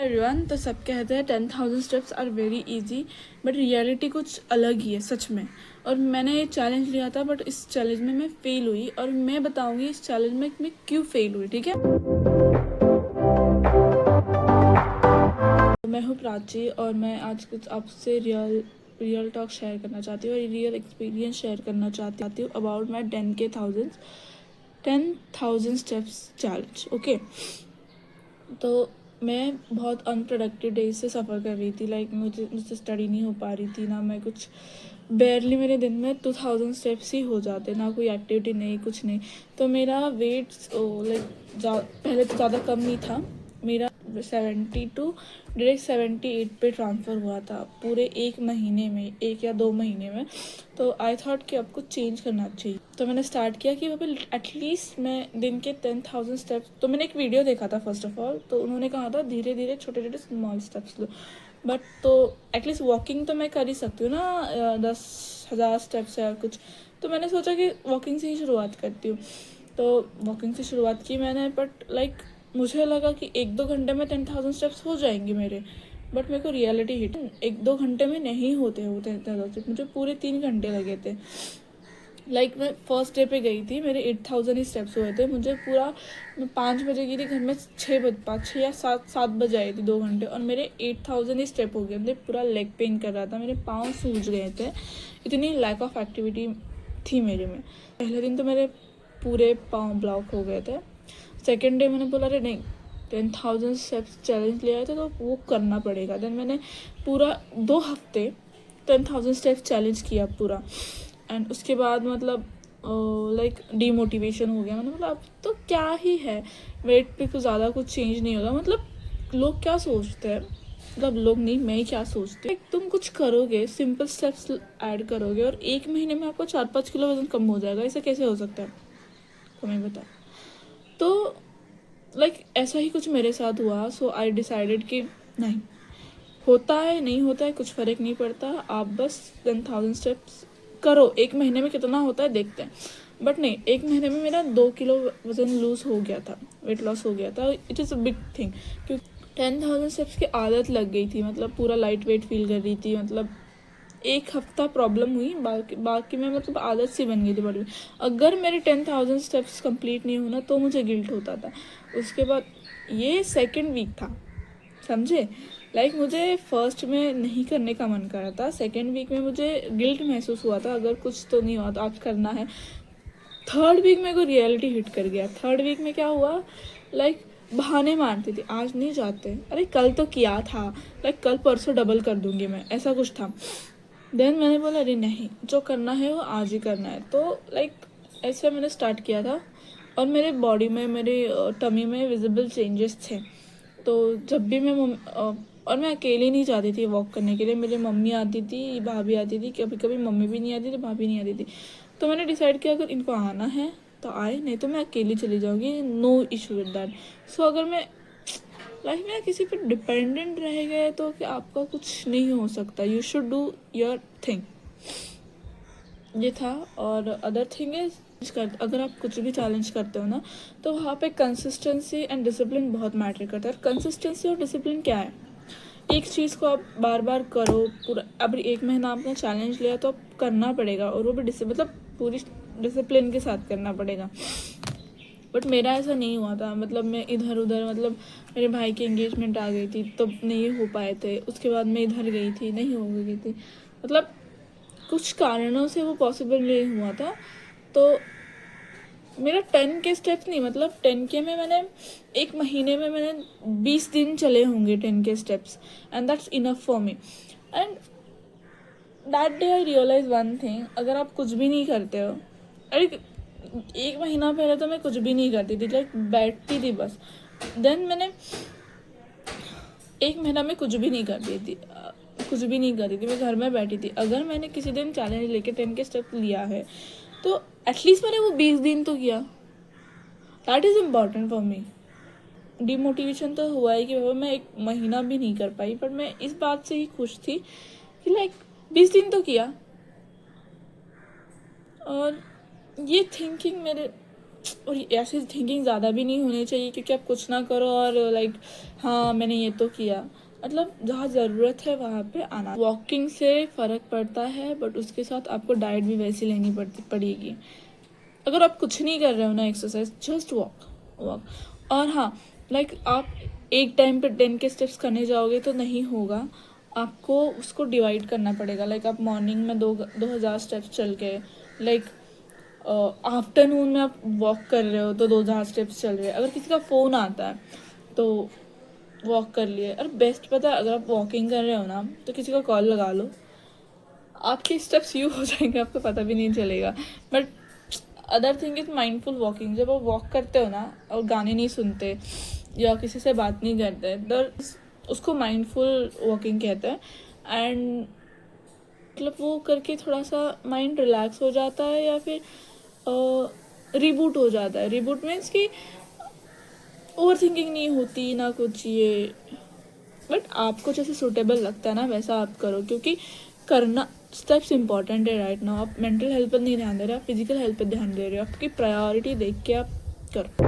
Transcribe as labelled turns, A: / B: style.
A: Everyone. तो सब कहते हैं 10,000 steps are very easy, but reality कुछ अलग ही है सच में। और मैंने ये चैलेंज लिया था, बट इस चैलेंज में मैं फेल हुई, और मैं बताऊंगी इस चैलेंज में मैं क्यों फेल हुई। ठीक है, मैं हूँ प्राची, और मैं आज कुछ आपसे रियल टॉक शेयर करना चाहती हूँ और रियल एक्सपीरियंस शेयर करना चाहती हूँ about my 10,000 steps challenge. Okay, तो मैं बहुत अनप्रोडक्टिव डेज से सफ़र कर रही थी। मुझसे स्टडी नहीं हो पा रही थी, ना मैं कुछ, बेयरली मेरे दिन में 2,000 स्टेप्स ही हो जाते, ना कोई एक्टिविटी नहीं, कुछ नहीं। तो मेरा वेट पहले तो ज़्यादा कम नहीं था, मेरा 72 डायरेक्ट 78 पे ट्रांसफ़र हुआ था पूरे 1 महीने में, 1 या 2 महीने में। तो आई थॉट कि अब कुछ चेंज करना चाहिए। तो मैंने स्टार्ट किया कि एटलीस्ट मैं दिन के 10,000 स्टेप्स। तो मैंने एक वीडियो देखा था फर्स्ट ऑफ ऑल, तो उन्होंने कहा था धीरे धीरे छोटे छोटे स्मॉल स्टेप्स लो। बट तो एटलीस्ट वॉकिंग तो मैं कर ही सकती हूँ ना, 10,000 स्टेप्स या कुछ। तो मैंने सोचा कि वॉकिंग से ही शुरुआत करती हूँ। तो वॉकिंग से शुरुआत की मैंने, बट मुझे लगा कि 1-2 घंटे में 10,000 स्टेप्स हो जाएंगे मेरे। बट मेरे को रियलिटी हिट, 1-2 घंटे में नहीं होते 10,000 स्टेप्स, मुझे पूरे 3 घंटे लगे थे। मैं फर्स्ट डे पे गई थी, मेरे 8,000 ही स्टेप्स हुए थे। मुझे पूरा, मैं 5 बजे गई थी घर में, 6 या 7 बजे आई थी, 2 घंटे, और मेरे 8,000 ही स्टेप हो गए। मुझे पूरा लेग पेन कर रहा था, मेरे पाँव सूज गए थे, इतनी लैक ऑफ एक्टिविटी थी मेरे में। पहले दिन तो मेरे पूरे पाँव ब्लॉक हो गए थे। सेकेंड डे मैंने बोला अरे नहीं, 10,000 स्टेप्स चैलेंज लिया था तो वो करना पड़ेगा। देन मैंने पूरा 2 हफ्ते 10,000 स्टेप्स चैलेंज किया पूरा। एंड उसके बाद डीमोटिवेशन हो गया। मैंने बोला अब तो क्या ही है, वेट पे कुछ ज़्यादा कुछ चेंज नहीं होगा। लोग क्या सोचते हैं, लोग नहीं, मैं ही क्या सोचती हूँ। तुम कुछ करोगे, सिंपल स्टेप्स ऐड करोगे, और 1 महीने में आपको 4-5 किलो वजन कम हो जाएगा। ऐसा कैसे हो सकता है, तुम्हें बताओ। तो ऐसा ही कुछ मेरे साथ हुआ। सो आई डिसाइडेड कि नहीं, होता है नहीं होता है कुछ फ़र्क नहीं पड़ता, आप बस 10,000 स्टेप्स करो। 1 महीने में कितना होता है देखते हैं। बट नहीं, 1 महीने में मेरा 2 किलो वजन लूज हो गया था, वेट लॉस हो गया था। It is a big thing, क्योंकि 10,000 स्टेप्स की आदत लग गई थी। पूरा लाइट वेट फील कर रही थी। 1 हफ्ता प्रॉब्लम हुई, बाकी में आदत सी बन गई थी बॉडी में। अगर मेरे 10,000 स्टेप्स कंप्लीट नहीं होना तो मुझे गिल्ट होता था। उसके बाद ये सेकेंड वीक था, समझे। मुझे फर्स्ट में नहीं करने का मन कर रहा था, सेकेंड वीक में मुझे गिल्ट महसूस हुआ था, अगर कुछ तो नहीं हुआ तो आज करना है। थर्ड वीक में को रियलिटी हिट कर गया। थर्ड वीक में क्या हुआ, बहाने मारती थी, आज नहीं जाते, अरे कल तो किया था, कल परसों डबल कर दूंगी मैं, ऐसा कुछ था। देन मैंने बोला अरे नहीं, जो करना है वो आज ही करना है। तो ऐसे मैंने स्टार्ट किया था, और मेरे बॉडी में, मेरे टमी में विजिबल चेंजेस थे। तो जब भी और मैं अकेले नहीं जाती थी वॉक करने के लिए, मेरी मम्मी आती थी, भाभी आती थी, कभी कभी मम्मी भी नहीं आती थी, भाभी नहीं आती थी। तो मैंने डिसाइड किया अगर इनको आना है तो आए, नहीं तो मैं अकेली चली जाऊँगी, नो इशू विद दैट। सो अगर मैं लाइफ में किसी पर डिपेंडेंट रह गए तो कि आपका कुछ नहीं हो सकता। You should do your thing, ये था। और अदर थिंग इज, अगर आप कुछ भी चैलेंज करते हो ना, तो वहाँ पे कंसिस्टेंसी एंड डिसिप्लिन बहुत मैटर करता है। कंसिस्टेंसी और डिसिप्लिन क्या है, एक चीज़ को आप बार बार करो पूरा। अब 1 महीना आपने चैलेंज लिया तो आप करना पड़ेगा, और वो भी पूरी डिसिप्लिन के साथ करना पड़ेगा। बट मेरा ऐसा नहीं हुआ था। मैं इधर उधर, मेरे भाई की एंगेजमेंट आ गई थी तो नहीं हो पाए थे। उसके बाद मैं इधर गई थी, नहीं हो गई थी, कुछ कारणों से वो पॉसिबल नहीं हुआ था। तो मेरा 10K स्टेप्स नहीं, 10K में मैंने 1 महीने में मैंने 20 दिन चले होंगे 10K steps, and that's enough for me. And that day I realize one thing, अगर आप कुछ भी नहीं करते हो, अरे 1 महीना पहले तो मैं कुछ भी नहीं करती थी, बैठती थी बस। देन मैंने 1 महीना में कुछ भी नहीं करती थी, मैं घर में बैठी थी। अगर मैंने किसी दिन चैलेंज लेके 10K स्टेप लिया है तो एटलीस्ट मैंने वो 20 दिन तो किया। That is important for me. Demotivation तो हुआ है कि मैं 1 महीना भी नहीं कर पाई, बट मैं इस बात से ही खुश थी कि 20 दिन तो किया। और ये थिंकिंग मेरे और ऐसी थिंकिंग ज़्यादा भी नहीं होनी चाहिए क्योंकि आप कुछ ना करो और लाइक हाँ मैंने ये तो किया। मतलब जहाँ ज़रूरत है वहाँ पे आना। वॉकिंग से फ़र्क पड़ता है बट उसके साथ आपको डाइट भी वैसी लेनी पड़ेगी। अगर आप कुछ नहीं कर रहे हो ना एक्सरसाइज, जस्ट वॉक। और हाँ लाइक आप एक टाइम पे 10 के स्टेप्स करने जाओगे तो नहीं होगा, आपको उसको डिवाइड करना पड़ेगा। लाइक आप मॉर्निंग में 2000 स्टेप्स चल के, लाइक आफ्टरनून में आप वॉक कर रहे हो तो 2000 स्टेप्स चल रहे हैं। अगर किसी का फ़ोन आता है तो वॉक कर लिए। और बेस्ट पता है, अगर आप वॉकिंग कर रहे हो ना तो किसी का कॉल लगा लो, आपके स्टेप्स यूँ हो जाएंगे आपको पता भी नहीं चलेगा। But other thing is mindful walking. जब आप वॉक करते हो ना और गाने नहीं सुनते या किसी से बात नहीं करते तो उसको माइंडफुल वॉकिंग कहते हैं। एंड मतलब वो करके थोड़ा सा माइंड रिलैक्स हो जाता है या फिर रिबूट हो जाता है। रिबूट मीन्स कि ओवर थिंकिंग नहीं होती ना कुछ ये। बट आपको जैसे सूटेबल लगता है ना वैसा आप करो, क्योंकि करना स्टेप्स इंपॉर्टेंट है राइट नाउ। आप मेंटल हेल्थ पर नहीं ध्यान दे रहे, आप फिजिकल हेल्थ पर ध्यान दे रहे हो। आपकी प्रायोरिटी देख के आप करो।